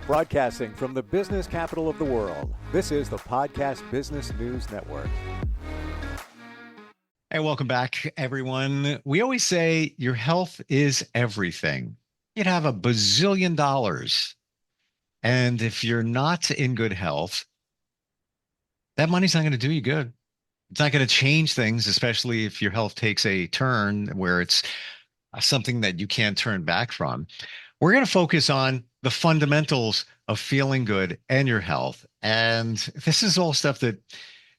Broadcasting from the business capital of the world, this is the Podcast Business News Network. Hey, welcome back, everyone. We always say your health is everything. You'd have a bazillion dollars. And if you're not in good health, that money's not going to do you good. It's not going to change things, especially if your health takes a turn where it's something that you can't turn back from. We're going to focus on the fundamentals of feeling good and your health. And this is all stuff that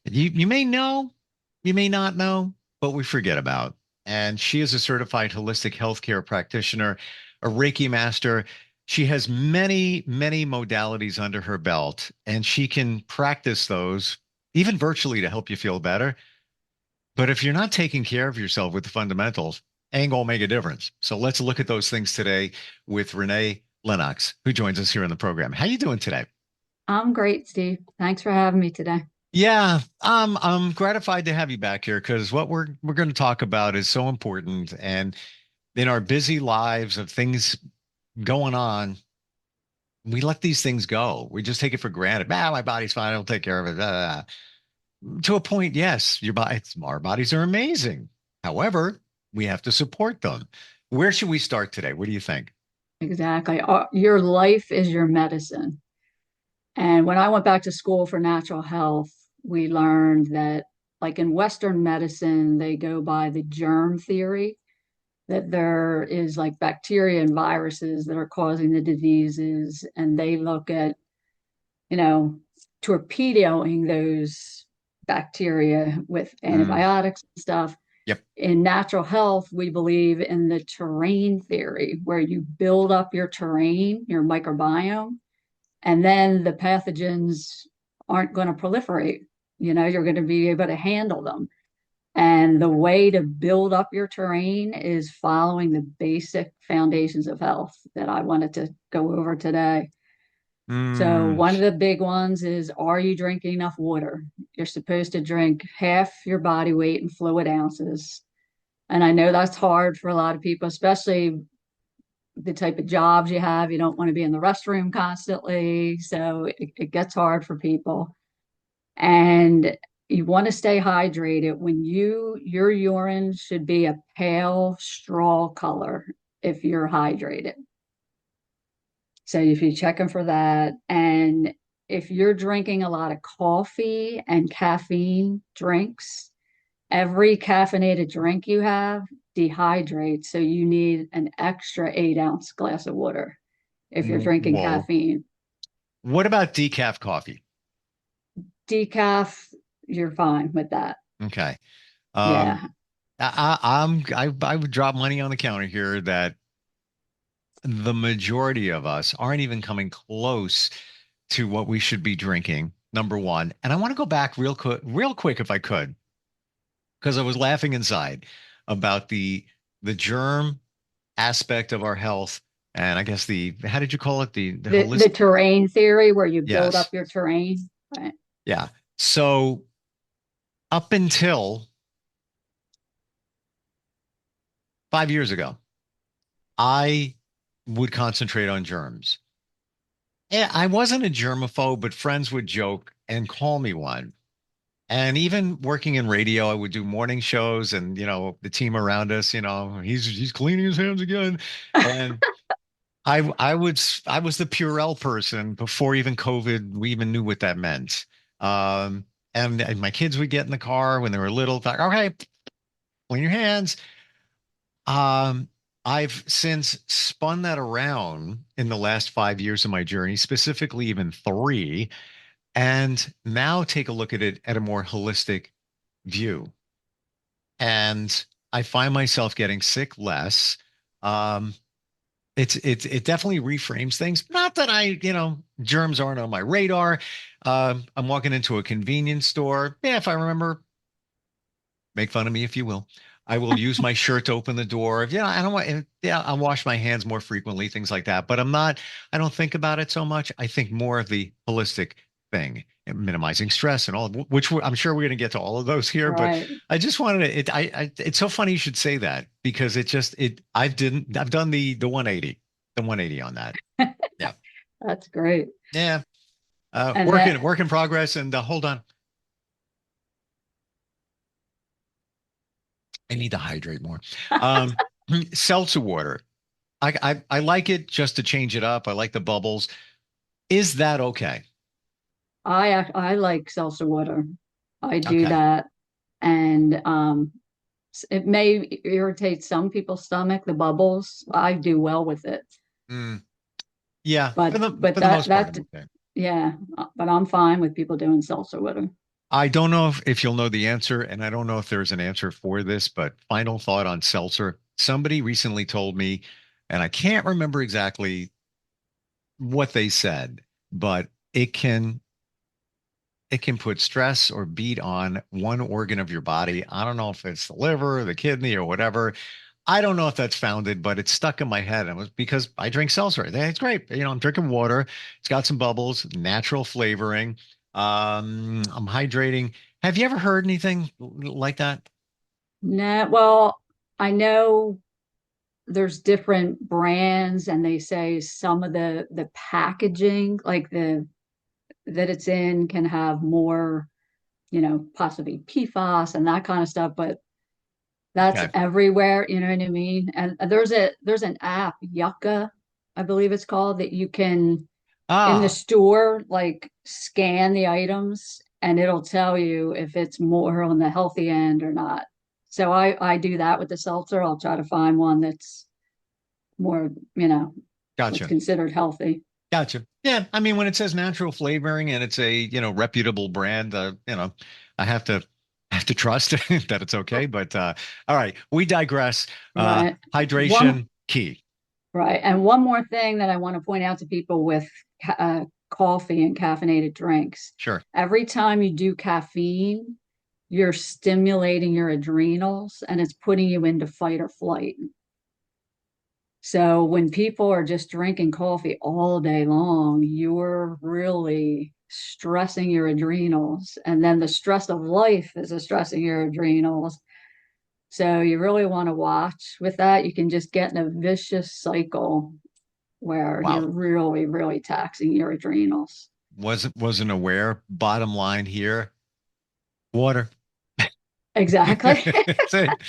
you may know, you may not know, but we forget about. And she is a certified holistic healthcare practitioner, a Reiki master. She has many, many modalities under her belt, and she can practice those even virtually to help you feel better. But if you're not taking care of yourself with the fundamentals, ain't gonna make a difference. So let's look at those things today with Renee Lennox, who joins us here in the program. How you doing today? I'm great, Steve. Thanks for having me today. Yeah, I'm gratified to have you back here because what we're going to talk about is so important. And in our busy lives of things going on, we let these things go. We just take it for granted. My body's fine. I'll take care of it. To a point, yes, our bodies are amazing. However, we have to support them. Where should we start today? What do you think? Exactly. Your life is your medicine. And when I went back to school for natural health, we learned that, like in Western medicine, they go by the germ theory, that there is like bacteria and viruses that are causing the diseases. And they look at, you know, torpedoing those bacteria with Mm, antibiotics and stuff. yep. In natural health, we believe in the terrain theory, where you build up your terrain, your microbiome, and then the pathogens aren't going to proliferate. You're going to be able to handle them. And the way to build up your terrain is following the basic foundations of health that I wanted to go over today. So Mm, one of the big ones is, are you drinking enough water? You're supposed to drink half your body weight in fluid ounces. And I know that's hard for a lot of people, especially the type of jobs you have. You don't want to be in the restroom constantly. So it gets hard for people. And you want to stay hydrated. Your urine should be a pale straw color if you're hydrated. So if you're checking for that, and if you're drinking a lot of coffee and caffeine drinks, every caffeinated drink you have dehydrates. So you need an extra 8-ounce glass of water if you're drinking whoa. caffeine. What about decaf coffee? Decaf, you're fine with that. Okay. Um, Yeah. I would drop money on the counter here that the majority of us aren't even coming close to what we should be drinking, number one. And I want to go back real quick if I could, because I was laughing inside about the germ aspect of our health. And I guess how did you call it? The The holistic. terrain theory, where you build up Yes. your terrain. Right. Yeah. So up until 5 years ago, I would concentrate on germs. Yeah, I wasn't a germaphobe, but friends would joke and call me one. And even working in radio, I would do morning shows, and the team around us, he's cleaning his hands again. And I was the Purell person before even COVID. We even knew what that meant. Um, and my kids would get in the car when they were little, like, okay, clean your hands. Um, I've since spun that around in the last 5 years of my journey, specifically even three, and now take a look at it at a more holistic view. And I find myself getting sick less. Um, it definitely reframes things. Not that germs aren't on my radar. I'm walking into a convenience store. Yeah, if I remember, make fun of me if you will. I will use my shirt to open the door. Yeah, I don't want. Yeah, I'll wash my hands more frequently, things like that. But I'm not. I don't think about it so much. I think more of the holistic thing, and minimizing stress and all, which I'm sure we're going to get to all of those here. But Right. I just wanted to. It's so funny you should say that because I've done the 180, on that. Yeah. That's great. Yeah. And Work that in work in progress. And hold on, I need to hydrate more. Um, seltzer water. I like it just to change it up. I like the bubbles. Is that okay? I like seltzer water. I do Okay. that, and it may irritate some people's stomach, the bubbles. I do well with it, Mm, yeah, but for the most part, I'm okay. yeah, but I'm fine with people doing seltzer water. I don't know if you'll know the answer, and I don't know if there's an answer for this, but final thought on seltzer. Somebody recently told me, and I can't remember exactly what they said, but it can put stress or beat on one organ of your body. I don't know if it's the liver, or the kidney, or whatever. I don't know if that's founded, but it's stuck in my head. It was because I drink seltzer. It's great. I'm drinking water. It's got some bubbles, natural flavoring. I'm hydrating. Have you ever heard anything like that? No, well, I know there's different brands, and they say some of the packaging, like the that it's in, can have more, possibly PFAS and that kind of stuff, but that's Okay. everywhere, you know what I mean? And there's an app, Yucca, I believe it's called, that you can in the Ah, store like scan the items and it'll tell you if it's more on the healthy end or not. So I do that with the seltzer. I'll try to find one that's more, what's gotcha. considered healthy. Gotcha. Yeah. I mean, when it says natural flavoring and it's a, reputable brand, I have to trust that it's okay. But all right, we digress. Right. One Hydration key. Right. And one more thing that I want to point out to people with coffee and caffeinated drinks. Sure. Every time you do caffeine, you're stimulating your adrenals and it's putting you into fight or flight. So when people are just drinking coffee all day long, you're really stressing your adrenals. And then the stress of life is stressing your adrenals. So you really want to watch with that. You can just get in a vicious cycle where Wow. you're really, really taxing your adrenals. Wasn't aware. Bottom line here, water. Exactly. That's it.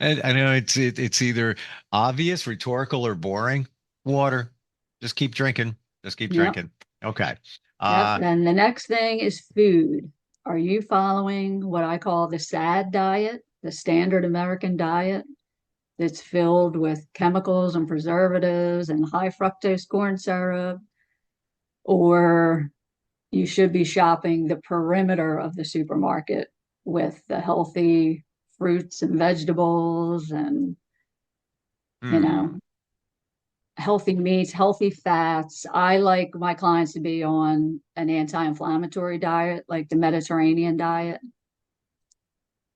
I know it's either obvious, rhetorical, or boring. Water. Just keep drinking. Just keep Yep. drinking. Okay. Yep. Uh, Then the next thing is food. Are you following what I call the SAD diet, the standard American diet that's filled with chemicals and preservatives and high fructose corn syrup? Or you should be shopping the perimeter of the supermarket with the healthy fruits and vegetables and, you hmm. know, healthy meats, healthy fats. I like my clients to be on an anti-inflammatory diet, like the Mediterranean diet.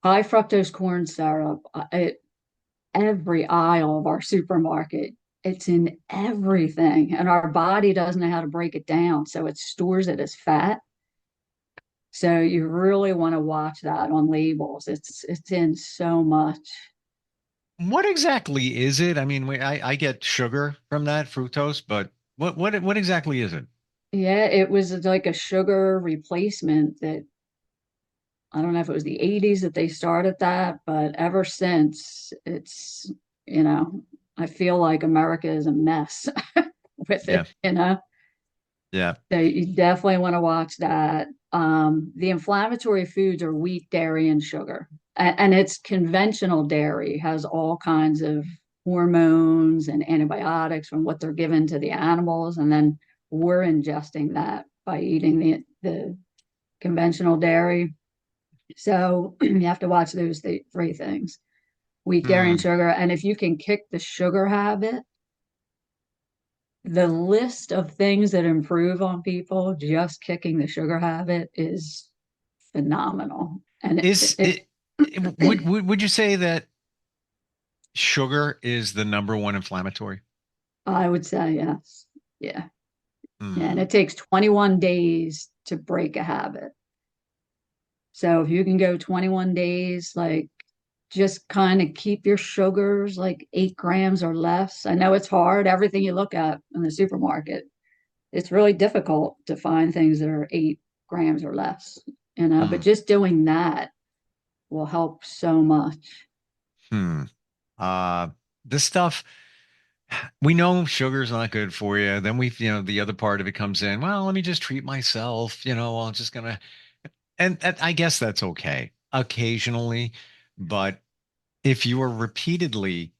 High fructose corn syrup, every aisle of our supermarket. It's in everything, and our body doesn't know how to break it down, so it stores it as fat. So you really want to watch that on labels. It's in so much. What exactly is it? I mean, I get sugar from that fructose, but what exactly is it? Yeah, it was like a sugar replacement that I don't know if it was the 80s that they started that, but ever since you know, I feel like America is a mess with Yeah. it. Yeah. So you definitely want to watch that. The inflammatory foods are wheat, dairy, and sugar. And it's conventional dairy, has all kinds of hormones and antibiotics from what they're given to the animals. And then we're ingesting that by eating the conventional dairy. So you have to watch those three things: wheat, dairy, and Hmm. sugar. And if you can kick the sugar habit, the list of things that improve on people just kicking the sugar habit is phenomenal. And Is it, would you say that sugar is the number one inflammatory? I would say yes. Yeah. Yeah. And Hmm. it takes 21 days to break a habit. So if you can go 21 days, like just kind of keep your sugars like 8 grams or less. I know it's hard, everything you look at in the supermarket. it's really difficult to find things that are 8 grams or less, but Hmm. just doing that will help so much. Hmm. Uh, this stuff, we know sugar's not good for you. Then the other part of it comes in. Well, let me just treat myself. I'm just gonna, and I guess that's okay occasionally, but if you are repeatedly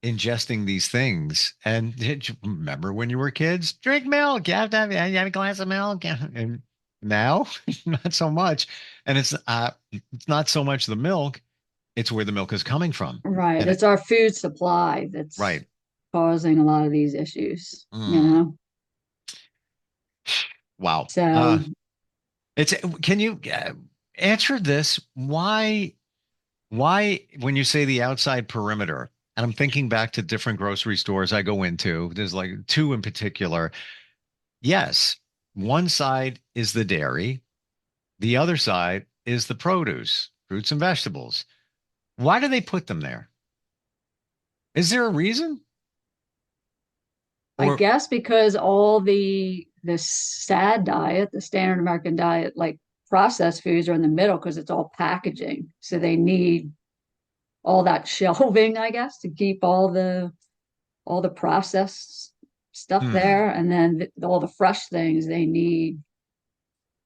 ingesting these things, and remember when you were kids, drink milk, you have a glass of milk, and now not so much. And it's not so much the milk, it's where the milk is coming from. Right. And It's our food supply that's right. causing a lot of these issues. Mm, wow. So It's can you answer this? Why, when you say the outside perimeter, and I'm thinking back to different grocery stores I go into, there's like two in particular. Yes, one side is the dairy, the other side is the produce, fruits and vegetables. Why do they put them there? Is there a reason? I Or, guess because all the SAD diet, the standard American diet, like processed foods are in the middle because it's all packaging. So they need all that shelving, I guess, to keep all the processed stuff hmm, there. And then all the fresh things they need,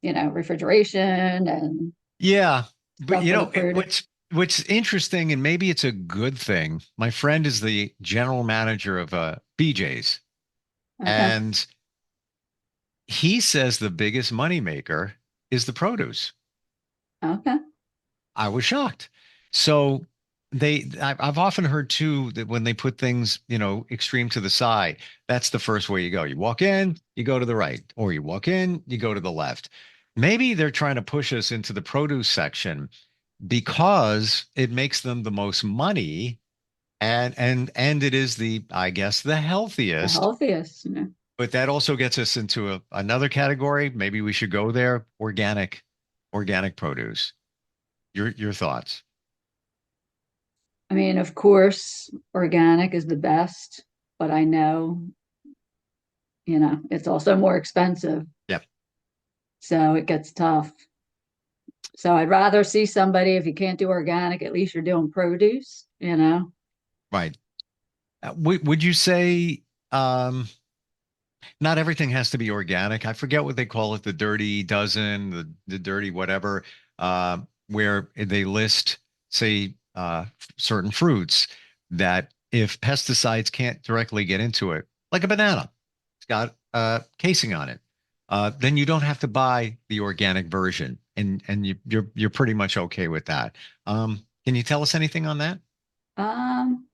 refrigeration and yeah, but stuff for the produce. what's interesting, and maybe it's a good thing. My friend is the general manager of BJ's, Okay. and he says the biggest moneymaker is the produce. Okay. I was shocked. So I've often heard too that when they put things, extreme to the side, that's the first way you go. You walk in, you go to the right, or you walk in, you go to the left. Maybe they're trying to push us into the produce section because it makes them the most money, and it is I guess, the The healthiest. healthiest. But that also gets us into another category. Maybe we should go there. Organic produce. Your thoughts? I mean, of course, organic is the best, but I know, it's also more expensive. Yep. So it gets tough. So I'd rather see somebody, if you can't do organic, at least you're doing produce. Right. Would you say not everything has to be organic? I forget what they call it, the dirty dozen, the dirty whatever, where they list, say, certain fruits that if pesticides can't directly get into it, like a banana, it's got casing on it, then you don't have to buy the organic version, and you're pretty much okay with that. Can you tell us anything on that? Um,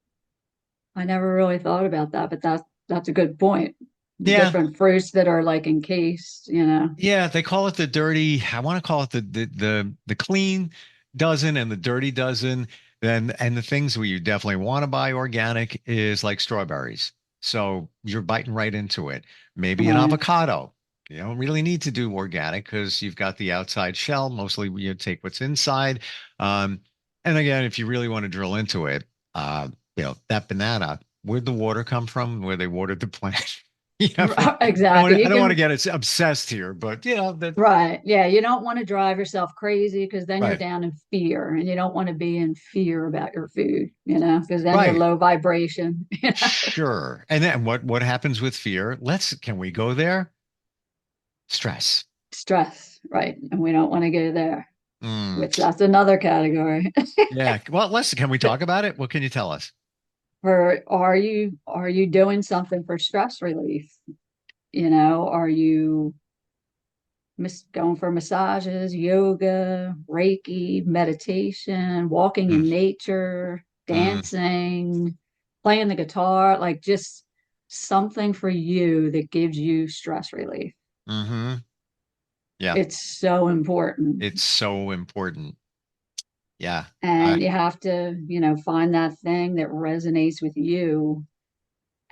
I never really thought about that, but that's a good point. The Yeah, different fruits that are like encased. yeah, they call it the dirty. I want to call it the clean dozen and the dirty dozen. Then and the things where you definitely want to buy organic is like strawberries. So you're biting right into it. Maybe an Right. avocado. You don't really need to do organic because you've got the outside shell. Mostly you take what's inside. Um, and again, if you really want to drill into it, uh, that banana, where'd the water come from? Where they watered the plant? Exactly. I You don't want to can, get obsessed here, but that right. Yeah. You don't want to drive yourself crazy because then you're right, down in fear and you don't want to be in fear about your food, because then you're right, low vibration. sure. And then what happens with fear? Can we go there? Stress. Stress. Right. And we don't want to go there, Mm, which that's another category. yeah. Well, can we talk about it? What can you tell us? For are you doing something for stress relief? Are you going for massages, yoga, Reiki, meditation, walking Mm, in nature, mm, dancing, playing the guitar, like just something for you that gives you stress relief. hmm. Yeah. It's so important. It's so important. Yeah. And you have to find that thing that resonates with you.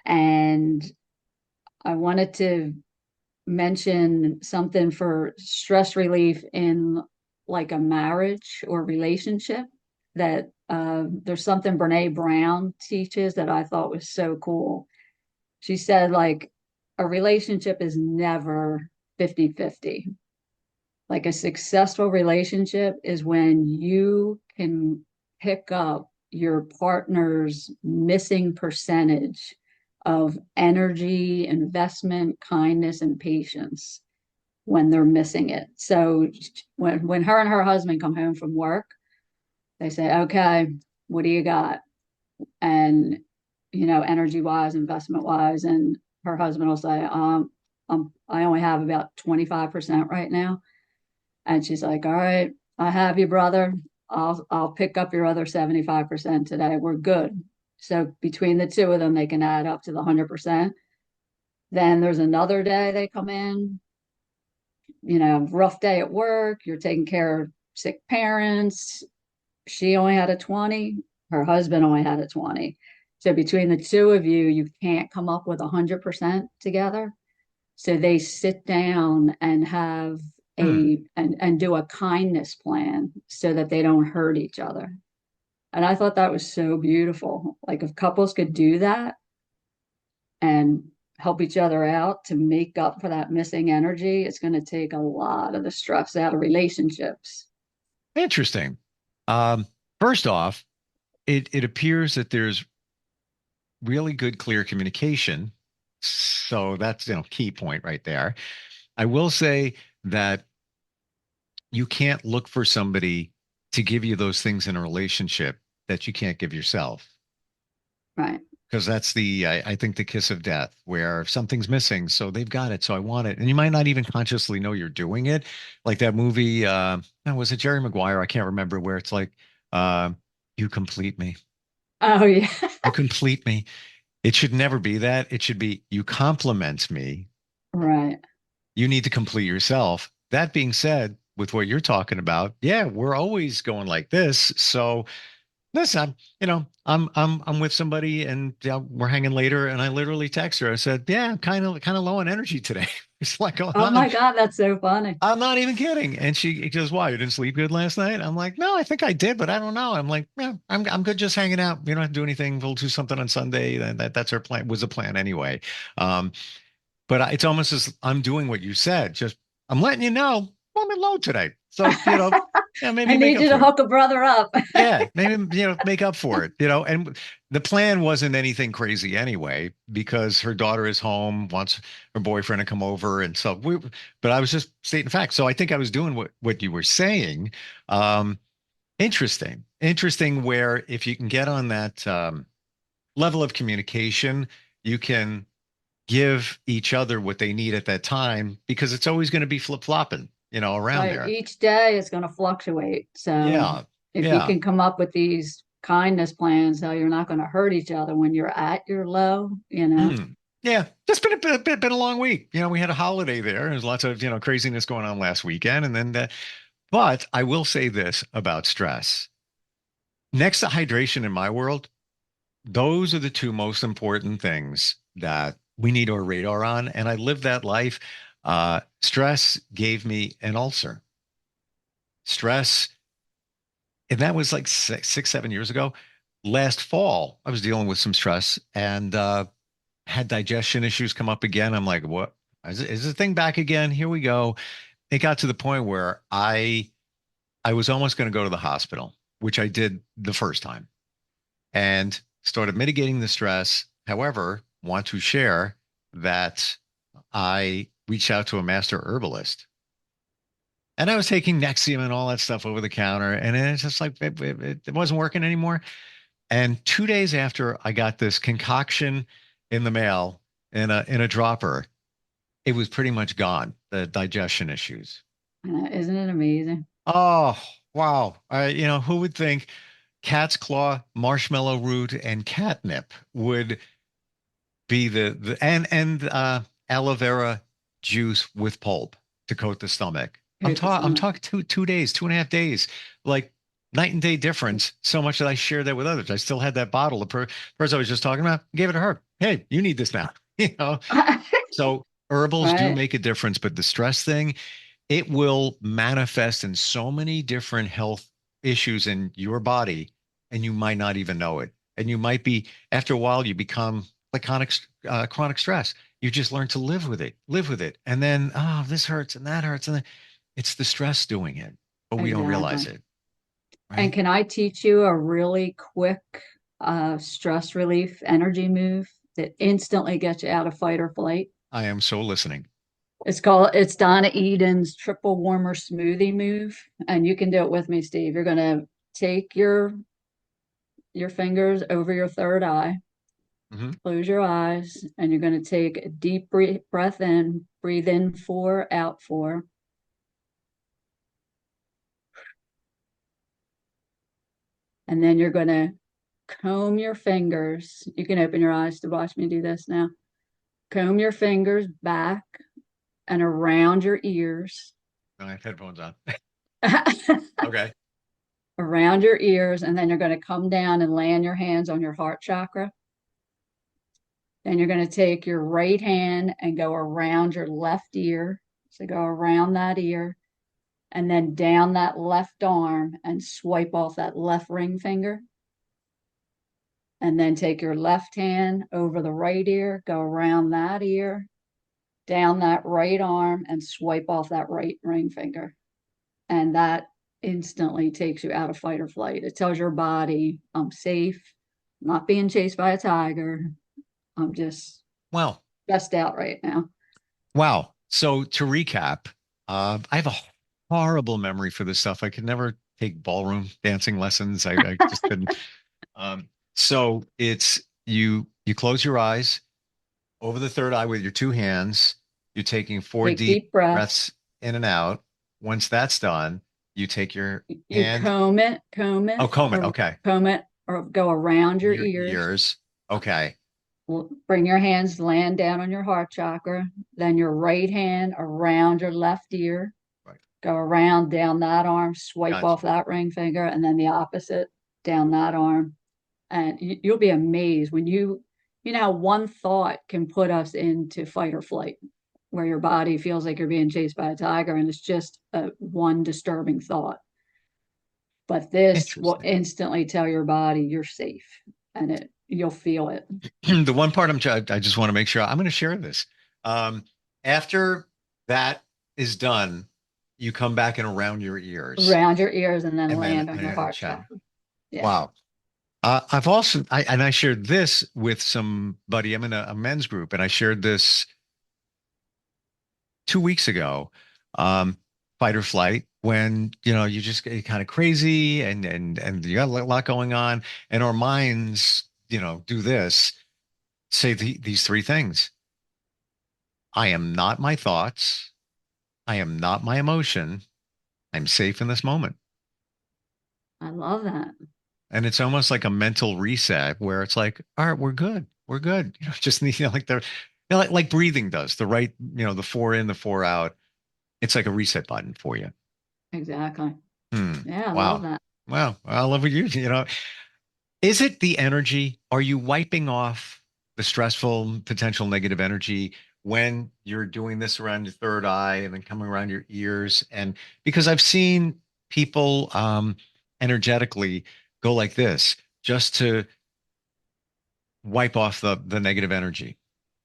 And I wanted to mention something for stress relief in like a marriage or relationship that there's something Brene Brown teaches that I thought was so cool. She said, like, a relationship is never 50-50. Like a successful relationship is when you can pick up your partner's missing percentage of energy, investment, kindness, and patience when they're missing it. So when her and her husband come home from work, they say, okay, what do you got? And, energy wise, investment wise. And her husband will say, I only have about 25% right now. And she's like, all right, I have you, brother. I'll pick up your other 75% today. We're good. So between the two of them, they can add up to the 100%. Then there's another day they come in, rough day at work. You're taking care of sick parents. She only had a 20. Her husband only had a 20. So between the two of you, you can't come up with 100% together. So they sit down and have Hmm. and do a kindness plan so that they don't hurt each other. And I thought that was so beautiful. Like if couples could do that and help each other out to make up for that missing energy, it's going to take a lot of the stress out of relationships. Interesting. Um, First off, it appears that there's really good, clear communication. So that's, key point right there. I will say that you can't look for somebody to give you those things in a relationship that you can't give yourself. Right. Because that's I think the kiss of death, where something's missing, so they've got it, so I want it, and you might not even consciously know you're doing it. Like that movie, was it Jerry Maguire? I can't remember, where it's like, uh, you complete me, Oh, yeah. you complete me. It should never be that. It should be you compliment me. Right. You need to complete yourself. That being said, with what you're talking about, yeah, we're always going like this. So listen, I'm with somebody and we're hanging later, and I literally text her. I said, "Yeah, I'm kind of low on energy today." It's like, oh, Oh my God, that's so funny. I'm not even kidding. And she goes, "Why? You didn't sleep good last night?" I'm like, "No, I think I did, but I don't know." I'm like, "Yeah, I'm good just hanging out. We don't have to do anything. We'll do something on Sunday." And that's our plan. Was a plan anyway. Um, but it's almost as I'm doing what you said. Just I'm letting you know I'm in low today. So yeah, I maybe make need up you to for it. hook a brother up. Yeah, maybe make up for it, and the plan wasn't anything crazy anyway, because her daughter is home, wants her boyfriend to come over, and so but I was just stating facts. So I think I was doing what you were saying. Um, interesting, where if you can get on that level of communication, you can give each other what they need at that time, because it's always going to be flip-flopping, around Right. there. Each day is going to fluctuate. So Yeah. if you Yeah. can come up with these kindness plans, how you're not going to hurt each other when you're at your low. Mm. Yeah, just been a long week. We had a holiday there. There's lots of craziness going on last weekend, and then but I will say this about stress. Next to hydration in my world, those are the two most important things that we need our radar on. And I lived that life. Stress gave me an ulcer. Stress, and that was like 7 years ago. Last fall, I was dealing with some stress, and had digestion issues come up again. I'm like, what? Is the thing back again? Here we go. It got to the point where I was almost going to go to the hospital, which I did the first time, and started mitigating the stress. However, want to share that I reached out to a master herbalist, and I was taking Nexium and all that stuff over the counter, and it's just like it wasn't working anymore. And 2 days after I got this concoction in the mail in a dropper, it was pretty much gone. The digestion issues. Isn't it amazing? Oh, wow. Who would think cat's claw, marshmallow root, and catnip would be the and aloe vera juice with pulp to coat the stomach. Hate the I'm stomach. talking 2 days, 2.5 days, like night and day difference. So much that I shared that with others. I still had that bottle. The person I was just talking about, gave it to her. Hey, you need this now. You know, so herbals do Right. make a difference, but the stress thing, it will manifest in so many different health issues in your body, and you might not even know it. And you might be, after a while, you become like chronic stress. You just learn to live with it. And then, oh, this hurts and that hurts. And then it's the stress doing it, but we don't realize Exactly. it, And right? can I teach you a really quick stress relief energy move that instantly gets you out of fight or flight? I am so listening. It's Donna Eden's triple warmer smoothie move. And you can do it with me, Steve. You're gonna take your fingers over your third eye, Hmm. close your eyes, and you're gonna take a deep breath in, breathe in 4, out 4. And then you're gonna comb your fingers. You can open your eyes to watch me do this now. Comb your fingers back and around your ears. I have headphones on. Okay. Around your ears, and then you're going to come down and land your hands on your heart chakra. Then you're going to take your right hand and go around your left ear. So go around that ear and then down that left arm and swipe off that left ring finger. And then take your left hand over the right ear, go around that ear, down that right arm, and swipe off that right ring finger. And that instantly takes you out of fight or flight. It tells your body, I'm safe, I'm not being chased by a tiger. I'm just Well, stressed out right now. wow. So to recap, I have a horrible memory for this stuff. I could never take ballroom dancing lessons. I just couldn't. So it's you close your eyes over the third eye with your two hands. You're taking four Take deep deep breaths. breaths in and out. Once that's done, you take your You hand. comb it, comb Oh, it, comb it. or Okay. comb it, or go around your Your ears. ears. Okay. Bring your hands, land down on your heart chakra. Then your right hand around your left ear. Right. Go around down that arm, swipe Gotcha. off that ring finger, and then the opposite down that arm. And you'll be amazed when you know how one thought can put us into fight or flight, where your body feels like you're being chased by a tiger, and it's just one disturbing thought. But this will Interesting. instantly tell your body you're safe, and you'll feel it. The one part I just want to make sure I'm going to share this. Um, After that is done, you come back and around your ears Around your ears and then and then land on your heart chat. chakra. Yeah. Wow. I've also I shared this with somebody. I'm in a men's group, and I shared this 2 weeks ago. Fight or flight, when you just get kind of crazy and you got a lot going on, and our minds do this, say these three things: I am not my thoughts, I am not my emotion, I'm safe in this moment. I love that. And it's almost like a mental reset where it's like, all right, we're good. Just need, like like breathing does, the right, the 4 in, the 4 out. It's like a reset button for you. Exactly. Hmm. Yeah, I love Wow. that. Wow. I love what is it the energy? Are you wiping off the stressful, potential negative energy when you're doing this around your third eye and then coming around your ears? And because I've seen people energetically go like this just to wipe off the negative energy.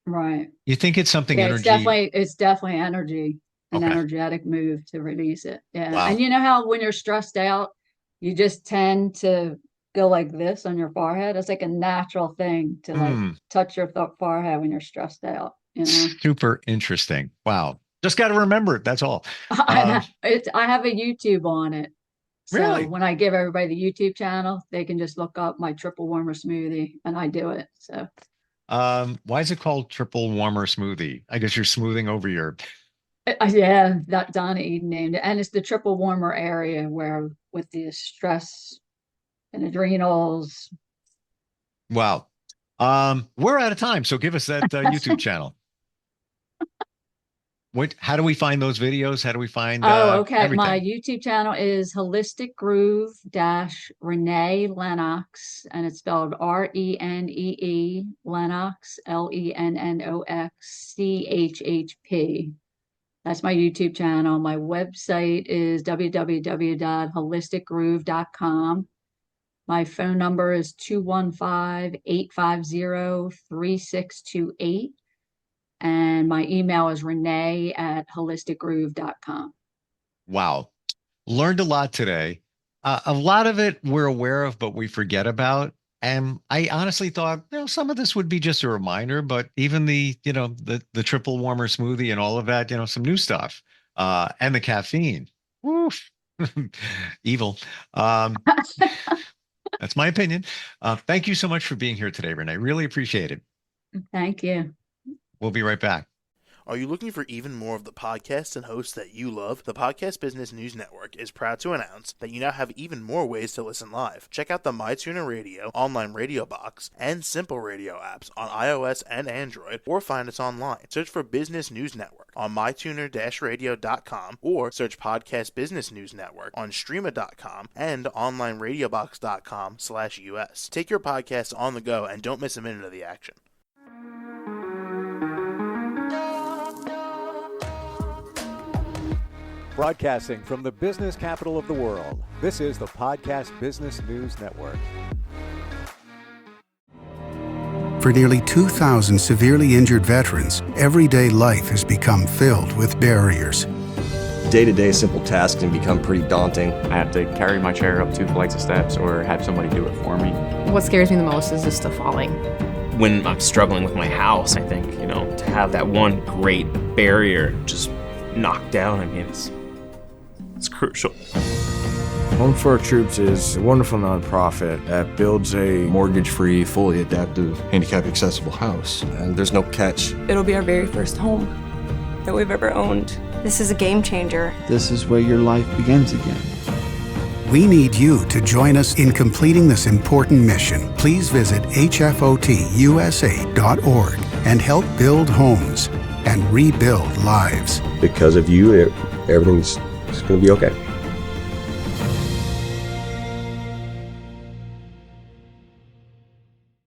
Right. You think it's something Yeah, energy? it's definitely energy, an Okay. energetic move to release it. Yeah. And Wow. you know how when you're stressed out, you just tend to go like this on your forehead. It's like a natural thing to like Hmm. touch your forehead when you're stressed out, you know. Super interesting. Wow. Just got to remember it. That's all. Um, I have a YouTube on it. So really? when I give everybody the YouTube channel, they can just look up my triple warmer smoothie and I do it. So Why is it called triple warmer smoothie? I guess you're smoothing over your. yeah, that Donna Eden named it. And it's the triple warmer area where with the stress and adrenals. Wow. We're out of time, so give us that YouTube channel. How do we find those videos? How do we find Oh, okay. My everything? YouTube channel is Holistic Groove dash Renee Lennox, and it's spelled Renee Lennox, Lennoxchhp. That's my YouTube channel. My website is www.holisticgroove.com. My phone number is 215-850-3628. And my email is renee@holisticgroove.com. Wow. Learned a lot today. A lot of it we're aware of, but we forget about. And I honestly thought, some of this would be just a reminder, but even the triple warmer smoothie and all of that, some new stuff. And the caffeine. Woof. Evil. That's my opinion. Thank you so much for being here today, Renee. Really appreciate it. Thank you. We'll be right back. Are you looking for even more of the podcasts and hosts that you love? The Podcast Business News Network is proud to announce that you now have even more ways to listen live. Check out the MyTuner Radio, online radio box, and Simple Radio apps on iOS and Android, or find us online. Search for Business News Network on mytuner-radio.com, or search Podcast Business News Network on streama.com and onlineradiobox.com/US. Take your podcast on the go and don't miss a minute of the action. Broadcasting from the business capital of the world, this is the Podcast Business News Network. For nearly 2,000 severely injured veterans, everyday life has become filled with barriers. Day-to-day simple tasks can become pretty daunting. I have to carry my chair up 2 flights of steps or have somebody do it for me. What scares me the most is just the falling. When I'm struggling with my house, I think, to have that one great barrier just knocked down, it's crucial. Home for Our Troops is a wonderful nonprofit that builds a mortgage-free, fully adaptive, handicap-accessible house. And there's no catch. It'll be our very first home that we've ever owned. This is a game changer. This is where your life begins again. We need you to join us in completing this important mission. Please visit hfotusa.org and help build homes and rebuild lives. Because of you, everything's going to be okay.